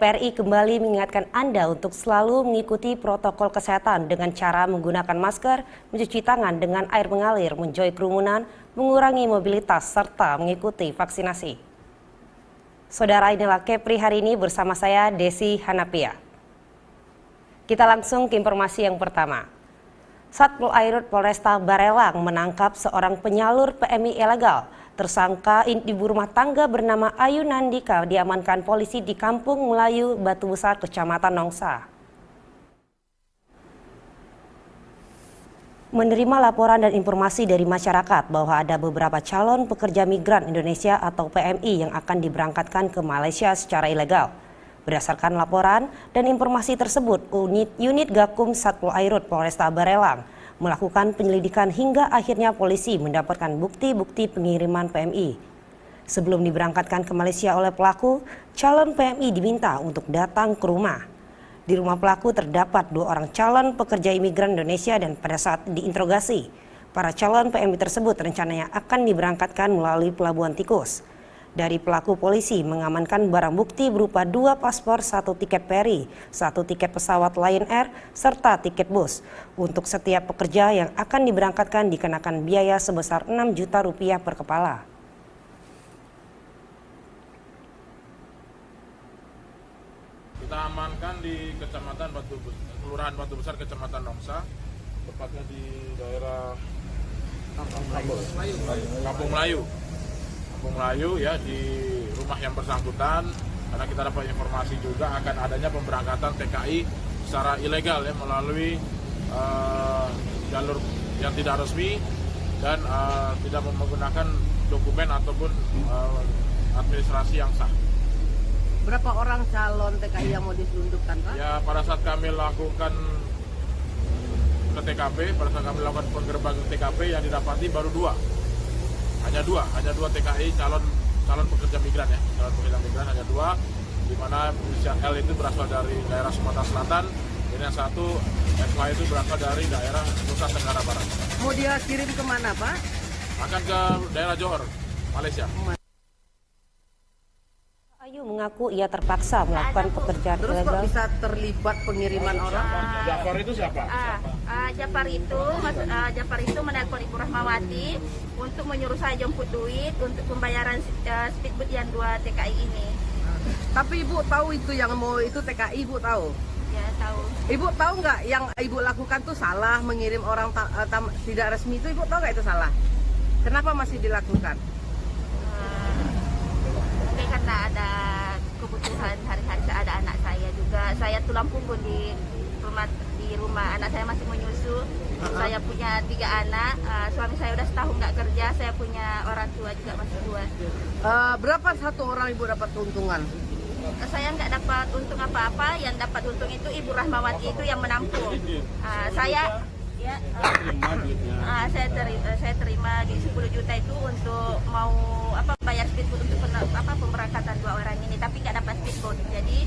TPRI kembali mengingatkan Anda untuk selalu mengikuti protokol kesehatan dengan cara menggunakan masker, mencuci tangan dengan air mengalir, menjauhi kerumunan, mengurangi mobilitas, serta mengikuti vaksinasi. Saudara, inilah Kepri hari ini bersama saya Desi Hanapia. Kita langsung ke informasi yang pertama. Satpol Airut Polresta Barelang menangkap seorang penyalur PMI ilegal. Tersangka ibu rumah tangga bernama Ayu Nandika diamankan polisi di Kampung Melayu, Batu Besar, Kecamatan Nongsa. Menerima laporan dan informasi dari masyarakat bahwa ada beberapa calon pekerja migran Indonesia atau PMI yang akan diberangkatkan ke Malaysia secara ilegal. Berdasarkan laporan dan informasi tersebut, unit Gakum Satpol Airut Polresta Barelang melakukan penyelidikan hingga akhirnya polisi mendapatkan bukti-bukti pengiriman PMI. Sebelum diberangkatkan ke Malaysia oleh pelaku, calon PMI diminta untuk datang ke rumah. Di rumah pelaku terdapat 2 orang calon pekerja imigran Indonesia dan pada saat diinterogasi, para calon PMI tersebut rencananya akan diberangkatkan melalui Pelabuhan Tikus. Dari pelaku, polisi mengamankan barang bukti berupa 2 paspor, 1 tiket feri, 1 tiket pesawat Lion Air, serta tiket bus. Untuk setiap pekerja yang akan diberangkatkan dikenakan biaya sebesar 6 juta rupiah per kepala. Kita amankan di Kelurahan Batu Besar, Kecamatan Nongsa, tepatnya di daerah Kampung Melayu ya, di rumah yang bersangkutan, karena kita dapat informasi juga akan adanya pemberangkatan TKI secara ilegal ya, melalui jalur yang tidak resmi dan tidak menggunakan dokumen ataupun administrasi yang sah. Berapa orang calon TKI yang mau diselundupkan, Pak? Ya, pada saat kami lakukan ke TKP, pada saat kami lakukan penggerbakan TKP yang didapati baru 2. Hanya dua TKI calon pekerja migran ya, calon pekerja migran hanya 2, di mana inisial L itu berasal dari daerah Sumatera Selatan, dan yang satu FH itu berasal dari daerah Nusa Tenggara Barat. Mau dia kirim kemana, Pak? Akan ke daerah Johor, Malaysia. Ayu mengaku ia terpaksa melakukan pekerjaan Terus ilegal. kok bisa terlibat pengiriman orang? Jafar itu siapa? Jafar itu menelpon Ibu Rahmawati untuk menyuruh saya jemput duit untuk pembayaran speedboat yang 2 TKI ini. Tapi Ibu tahu itu yang mau itu TKI, Ibu tahu? Ya, tahu. Ibu tahu nggak yang Ibu lakukan tuh salah, mengirim orang tidak resmi itu, Ibu tahu nggak itu salah? Kenapa masih dilakukan? Mungkin karena ada kebutuhan hari-hari, ada anak saya juga. Saya tulang punggung di rumah anak saya masih menyusu. Saya punya 3 anak, suami saya udah setahun nggak kerja, saya punya orang tua juga masih 2. Berapa satu orang Ibu dapat keuntungan? Saya nggak dapat untung apa-apa, yang dapat untung itu Ibu Rahmawati itu yang menampung. Saya terima di 10 juta itu untuk mau bayar speedboat untuk pemberangkatan 2 orang ini, tapi nggak dapat speedboat. Jadi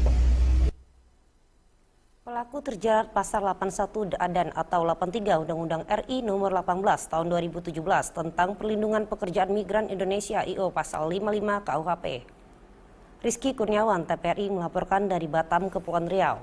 Pelaku terjerat pasal 81 dan atau 83 Undang-Undang RI nomor 18 tahun 2017 tentang perlindungan pekerjaan migran Indonesia IO pasal 55 KUHP. Rizky Kurniawan, TPRI melaporkan dari Batam, Kepulauan Riau.